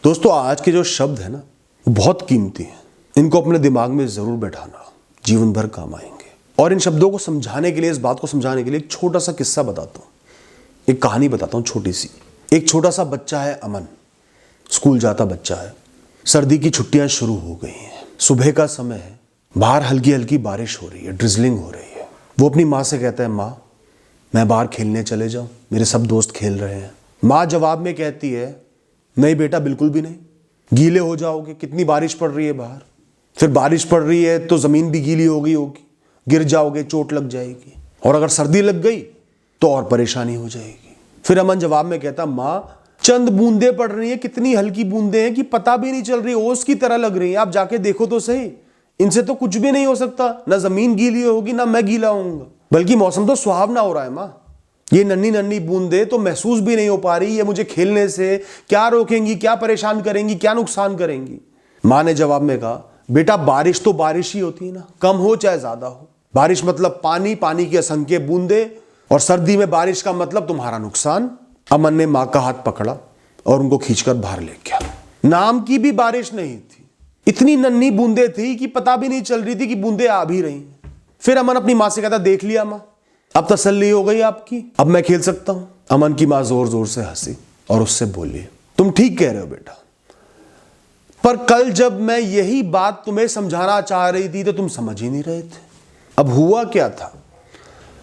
दोस्तों, आज के जो शब्द है ना वो बहुत कीमती हैं। इनको अपने दिमाग में जरूर बैठाना, जीवन भर काम आएंगे। और इन शब्दों को समझाने के लिए, इस बात को समझाने के लिए एक छोटा सा किस्सा बताता हूँ, एक कहानी बताता हूँ छोटी सी। एक छोटा सा बच्चा है, अमन, स्कूल जाता बच्चा है। सर्दी की छुट्टियां शुरू हो गई हैं, सुबह का समय है, बाहर हल्की हल्की बारिश हो रही है, ड्रिजलिंग हो रही है। वो अपनी माँ से कहता है, माँ मैं बाहर खेलने चले जाऊं, मेरे सब दोस्त खेल रहे हैं। माँ जवाब में कहती है, नहीं बेटा बिल्कुल भी नहीं, गीले हो जाओगे, कितनी बारिश पड़ रही है बाहर, फिर बारिश पड़ रही है तो जमीन भी गीली हो गई होगी, गिर जाओगे, चोट लग जाएगी, और अगर सर्दी लग गई तो और परेशानी हो जाएगी। फिर अमन जवाब में कहता, माँ चंद बूंदे पड़ रही हैं, कितनी हल्की बूंदे हैं कि पता भी नहीं चल रही, ओस की तरह लग रही है, आप जाके देखो तो सही, इनसे तो कुछ भी नहीं हो सकता, ना जमीन गीली होगी ना मैं गीला होऊंगा, बल्कि मौसम तो सुहावना हो रहा है। माँ ये नन्ही नन्ही बूंदे तो महसूस भी नहीं हो पा रही, ये मुझे खेलने से क्या रोकेंगी, क्या परेशान करेंगी, क्या नुकसान करेंगी। माँ ने जवाब में कहा, बेटा बारिश तो बारिश ही होती है ना, कम हो चाहे ज्यादा हो। बारिश मतलब पानी, पानी की असंख्य बूंदे, और सर्दी में बारिश का मतलब तुम्हारा नुकसान। अमन ने माँ का हाथ पकड़ा और उनको खींचकर बाहर ले गया। नाम की भी बारिश नहीं थी, इतनी नन्ही बूंदे थी कि पता भी नहीं चल रही थी कि बूंदे आ भी रही हैं। फिर अमन अपनी माँ से कहता, देख लिया माँ, अब तसल्ली हो गई आपकी, अब मैं खेल सकता हूं। अमन की माँ जोर जोर से हंसी और उससे बोली, तुम ठीक कह रहे हो बेटा, पर कल जब मैं यही बात तुम्हें समझाना चाह रही थी तो तुम समझ ही नहीं रहे थे। अब हुआ क्या था,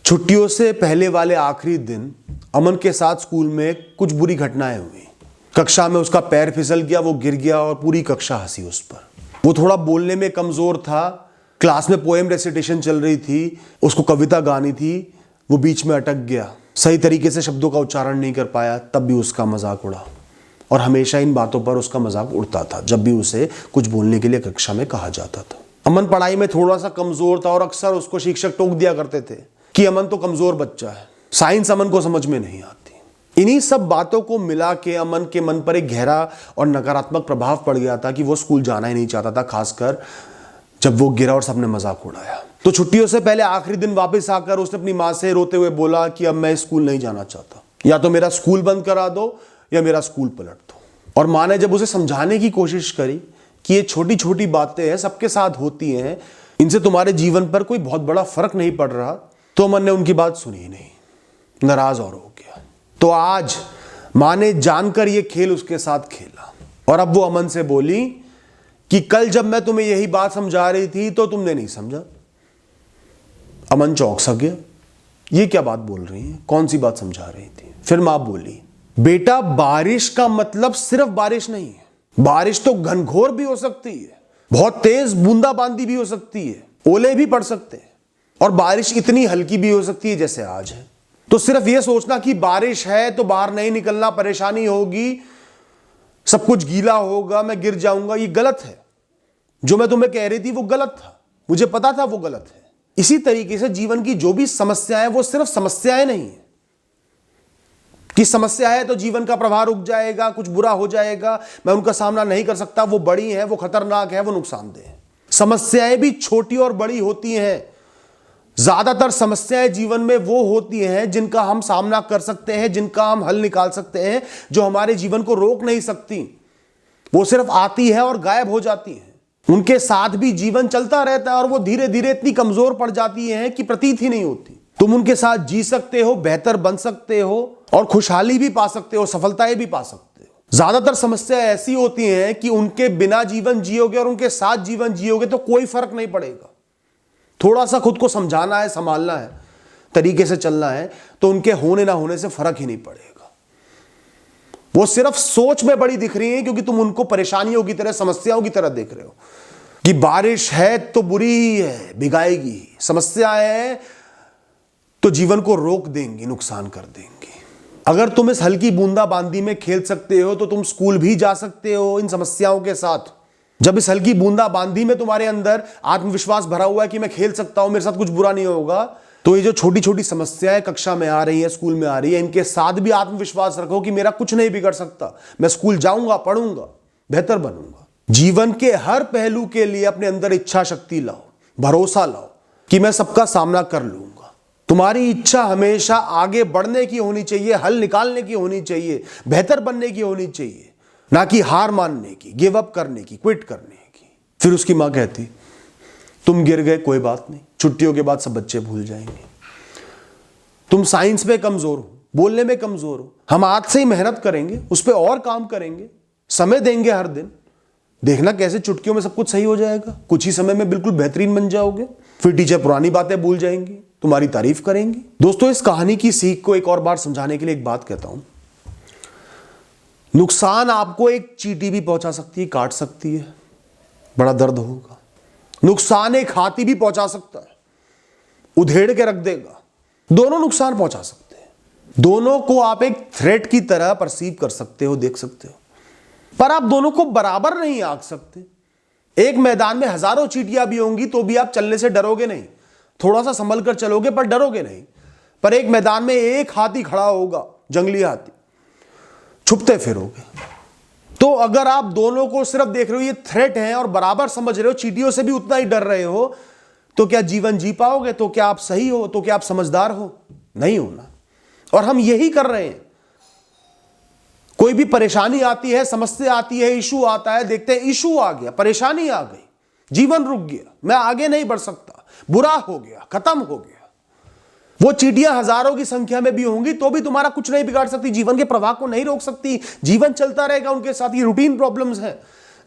छुट्टियों से पहले वाले आखिरी दिन अमन के साथ स्कूल में कुछ बुरी घटनाएं हुई। कक्षा में उसका पैर फिसल गया, वो गिर गया और पूरी कक्षा हंसी उस पर। वो थोड़ा बोलने में कमजोर था, क्लास में पोएम रेसिटेशन चल रही थी, उसको कविता गानी थी, वो बीच में अटक गया, सही तरीके से शब्दों का उच्चारण नहीं कर पाया, तब भी उसका मजाक उड़ा। और हमेशा इन बातों पर उसका मजाक उड़ता था जब भी उसे कुछ बोलने के लिए कक्षा में कहा जाता था। अमन पढ़ाई में थोड़ा सा कमजोर था और अक्सर उसको शिक्षक टोक दिया करते थे कि अमन तो कमजोर बच्चा है, साइंस अमन को समझ में नहीं आती। इन्हीं सब बातों को मिला के अमन के मन पर एक गहरा और नकारात्मक प्रभाव पड़ गया था कि वो स्कूल जाना ही नहीं चाहता था, खासकर जब वो गिरा और सबने मजाक उड़ाया। तो छुट्टियों से पहले आखिरी दिन वापस आकर उसने अपनी माँ से रोते हुए बोला कि अब मैं स्कूल नहीं जाना चाहता, या तो मेरा स्कूल बंद करा दो या मेरा स्कूल पलट दो। और माँ ने जब उसे समझाने की कोशिश करी कि ये छोटी छोटी बातें हैं, सबके साथ होती हैं, इनसे तुम्हारे जीवन पर कोई बहुत बड़ा फर्क नहीं पड़ रहा, तो अमन ने उनकी बात सुनी ही नहीं, नाराज और हो गया। तो आज माँ ने जानकर ये खेल उसके साथ खेला, और अब वो अमन से बोली कि कल जब मैं तुम्हें यही बात समझा रही थी तो तुमने नहीं समझा। अमन चौंक सा गया, ये क्या बात बोल रही है, कौन सी बात समझा रही थी। फिर मां बोली, बेटा बारिश का मतलब सिर्फ बारिश नहीं है, बारिश तो घनघोर भी हो सकती है, बहुत तेज बूंदाबांदी भी हो सकती है, ओले भी पड़ सकते हैं, और बारिश इतनी हल्की भी हो सकती है जैसे आज है। तो सिर्फ यह सोचना कि बारिश है तो बाहर नहीं निकलना, परेशानी होगी, सब कुछ गीला होगा, मैं गिर जाऊंगा, ये गलत है। जो मैं तुम्हें कह रही थी वो गलत था, मुझे पता था वो गलत है। इसी तरीके से जीवन की जो भी समस्याएं, वो सिर्फ समस्याएं नहीं है कि समस्या है तो जीवन का प्रवाह रुक जाएगा, कुछ बुरा हो जाएगा, मैं उनका सामना नहीं कर सकता, वो बड़ी है, वो खतरनाक है, वो नुकसानदेह है। समस्याएं भी छोटी और बड़ी होती हैं। ज्यादातर समस्याएं जीवन में वो होती हैं जिनका हम सामना कर सकते हैं, जिनका हम हल निकाल सकते हैं, जो हमारे जीवन को रोक नहीं सकती। वो सिर्फ आती है और गायब हो जाती है, उनके साथ भी जीवन चलता रहता है, और वो धीरे धीरे इतनी कमजोर पड़ जाती है कि प्रतीत ही नहीं होती। तुम उनके साथ जी सकते हो, बेहतर बन सकते हो, और खुशहाली भी पा सकते हो, सफलताएं भी पा सकते हो। ज्यादातर समस्याएं ऐसी होती हैं कि उनके बिना जीवन जियोगे और उनके साथ जीवन जियोगे तो कोई फर्क नहीं पड़ेगा। थोड़ा सा खुद को समझाना है, संभालना है, तरीके से चलना है, तो उनके होने ना होने से फर्क ही नहीं पड़ेगा। वो सिर्फ सोच में बड़ी दिख रही है क्योंकि तुम उनको परेशानियों की तरह, समस्याओं की तरह देख रहे हो कि बारिश है तो बुरी ही है, भिगाएगी, समस्या है तो जीवन को रोक देंगी, नुकसान कर देंगी। अगर तुम इस हल्की बूंदाबांदी में खेल सकते हो तो तुम स्कूल भी जा सकते हो इन समस्याओं के साथ। जब इस हल्की बूंदाबांदी में तुम्हारे अंदर आत्मविश्वास भरा हुआ है कि मैं खेल सकता हूं, मेरे साथ कुछ बुरा नहीं होगा, तो ये जो छोटी छोटी समस्याएं कक्षा में आ रही है, स्कूल में आ रही है, इनके साथ भी आत्मविश्वास रखो कि मेरा कुछ नहीं बिगड़ सकता, मैं स्कूल जाऊंगा, पढ़ूंगा, बेहतर बनूंगा। जीवन के हर पहलू के लिए अपने अंदर इच्छा शक्ति लाओ, भरोसा लाओ कि मैं सबका सामना कर लूंगा। तुम्हारी इच्छा हमेशा आगे बढ़ने की होनी चाहिए, हल निकालने की होनी चाहिए, बेहतर बनने की होनी चाहिए। ना कि हार मानने की, गिव अप करने की, क्विट करने की। फिर उसकी मां कहती, तुम गिर गए कोई बात नहीं, छुट्टियों के बाद सब बच्चे भूल जाएंगे। तुम साइंस में कमजोर हो, बोलने में कमजोर हो, हम आज से ही मेहनत करेंगे, उस पर और काम करेंगे, समय देंगे हर दिन, देखना कैसे चुटकियों में सब कुछ सही हो जाएगा, कुछ ही समय में बिल्कुल बेहतरीन बन जाओगे। फिर टीचर पुरानी बातें भूल जाएंगी, तुम्हारी तारीफ करेंगी। दोस्तों, इस कहानी की सीख को एक और बार समझाने के लिए एक बात कहता हूं। नुकसान आपको एक चींटी भी पहुंचा सकती है, काट सकती है, बड़ा दर्द होगा। नुकसान एक हाथी भी पहुंचा सकता है, उधेड़ के रख देगा। दोनों नुकसान पहुंचा सकते हैं। दोनों को आप एक थ्रेट की तरह परसीव कर सकते हो, देख सकते हो, पर आप दोनों को बराबर नहीं आंक सकते। एक मैदान में हजारों चींटियां भी होंगी तो भी आप चलने से डरोगे नहीं, थोड़ा सा संभल कर चलोगे पर डरोगे नहीं। पर एक मैदान में एक हाथी खड़ा होगा, जंगली हाथी, छुपते फिरोगे। तो अगर आप दोनों को सिर्फ देख रहे हो ये थ्रेट है और बराबर समझ रहे हो, चींटियों से भी उतना ही डर रहे हो, तो क्या जीवन जी पाओगे? तो क्या आप सही हो? तो क्या आप समझदार हो? नहीं हो ना। और हम यही कर रहे हैं। कोई भी परेशानी आती है, समस्या आती है, इशू आता है, देखते हैं इशू आ गया, परेशानी आ गई, जीवन रुक गया, मैं आगे नहीं बढ़ सकता, बुरा हो गया, खत्म हो गया। वो चींटियां हजारों की संख्या में भी होंगी तो भी तुम्हारा कुछ नहीं बिगाड़ सकती, जीवन के प्रवाह को नहीं रोक सकती। जीवन चलता रहेगा उनके साथ। ये रूटीन प्रॉब्लम्स हैं,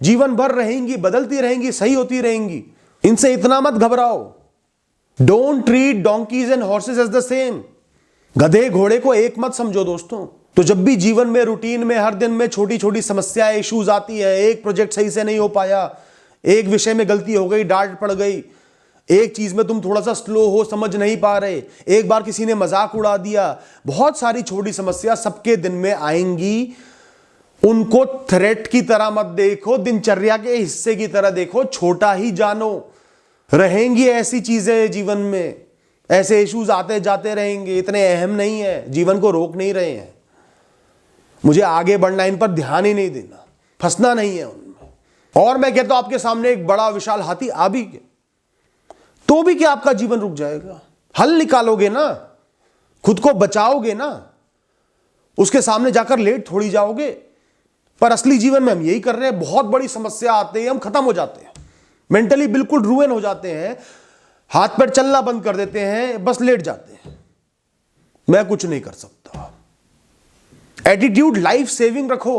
जीवन भर रहेंगी, बदलती रहेंगी, सही होती रहेंगी। इनसे इतना मत घबराओ। Don't treat donkeys and horses as the same. गधे घोड़े को एक मत समझो दोस्तों। तो जब भी जीवन में, रूटीन में, हर दिन में छोटी छोटी समस्याएं, इश्यूज आती है, एक प्रोजेक्ट सही से नहीं हो पाया, एक विषय में गलती हो गई, डांट पड़ गई, एक चीज में तुम थोड़ा सा स्लो हो, समझ नहीं पा रहे, एक बार किसी ने मजाक उड़ा दिया, बहुत सारी छोटी समस्या सबके दिन में आएंगी। उनको थ्रेट की तरह मत देखो, दिनचर्या के हिस्से की तरह देखो, छोटा ही जानो। रहेंगी ऐसी चीजें जीवन में, ऐसे इश्यूज आते जाते रहेंगे, इतने अहम नहीं है, जीवन को रोक नहीं रहे हैं। मुझे आगे बढ़ना, इन पर ध्यान ही नहीं देना, फंसना नहीं है उनमें। और मैं कहता हूं आपके सामने एक बड़ा विशाल हाथी आ भी गया तो भी क्या आपका जीवन रुक जाएगा? हल निकालोगे ना, खुद को बचाओगे ना, उसके सामने जाकर लेट थोड़ी जाओगे। पर असली जीवन में हम यही कर रहे हैं। बहुत बड़ी समस्या आती है, हम खत्म हो जाते हैं, मेंटली बिल्कुल रुइन हो जाते हैं, हाथ पैर चलना बंद कर देते हैं, बस लेट जाते हैं, मैं कुछ नहीं कर सकता। एटीट्यूड लाइफ सेविंग रखो।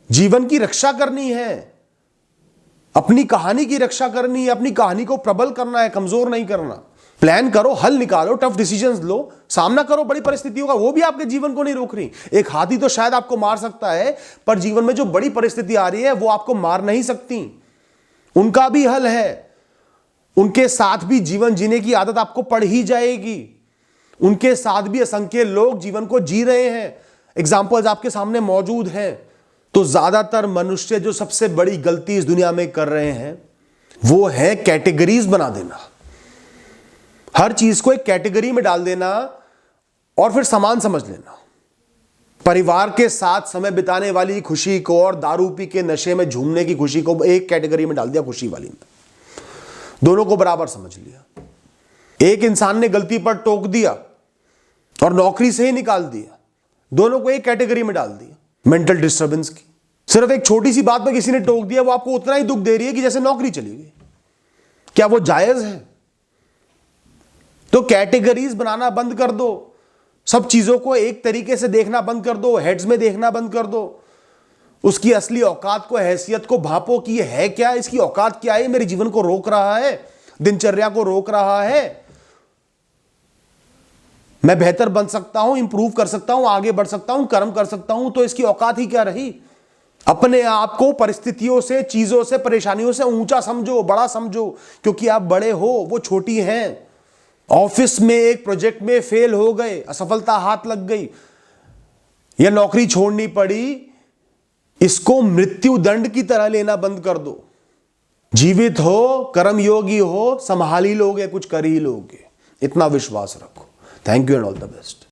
जीवन की रक्षा करनी है, अपनी कहानी की रक्षा करनी है, अपनी कहानी को प्रबल करना है, कमजोर नहीं करना। प्लान करो, हल निकालो, टफ डिसीजंस लो, सामना करो बड़ी परिस्थितियों का। वो भी आपके जीवन को नहीं रोक रही। एक हाथी तो शायद आपको मार सकता है, पर जीवन में जो बड़ी परिस्थिति आ रही है वो आपको मार नहीं सकती। उनका भी हल है, उनके साथ भी जीवन जीने की आदत आपको पड़ ही जाएगी। उनके साथ भी असंख्य लोग जीवन को जी रहे हैं, एग्जाम्पल्स आपके सामने मौजूद हैं। तो ज्यादातर मनुष्य जो सबसे बड़ी गलती इस दुनिया में कर रहे हैं वो है कैटेगरीज बना देना, हर चीज को एक कैटेगरी में डाल देना और फिर समान समझ लेना। परिवार के साथ समय बिताने वाली खुशी को और दारू पी के नशे में झूमने की खुशी को एक कैटेगरी में डाल दिया, खुशी वाली में। दोनों को बराबर समझ लिया। एक इंसान ने गलती पर टोक दिया और नौकरी से ही निकाल दिया, दोनों को एक कैटेगरी में डाल दिया, मेंटल डिस्टर्बेंस की। सिर्फ एक छोटी सी बात पर किसी ने टोक दिया, वो आपको उतना ही दुख दे रही है कि जैसे नौकरी चली गई। क्या वो जायज है? तो कैटेगरीज बनाना बंद कर दो, सब चीजों को एक तरीके से देखना बंद कर दो, हेड्स में देखना बंद कर दो। उसकी असली औकात को, हैसियत को भापो कि ये है क्या, इसकी औकात क्या है, मेरे जीवन को रोक रहा है, दिनचर्या को रोक रहा है, मैं बेहतर बन सकता हूं, इंप्रूव कर सकता हूं, आगे बढ़ सकता हूं, कर्म कर सकता हूं, तो इसकी औकात ही क्या रही। अपने आप को परिस्थितियों से, चीजों से, परेशानियों से ऊंचा समझो, बड़ा समझो, क्योंकि आप बड़े हो, वो छोटी हैं। ऑफिस में एक प्रोजेक्ट में फेल हो गए, असफलता हाथ लग गई या नौकरी छोड़नी पड़ी, इसको मृत्यु दंड की तरह लेना बंद कर दो। जीवित हो, कर्मयोगी हो, संभाल ही लोगे, कुछ कर ही लोगे, इतना विश्वास रखो। Thank you and all the best.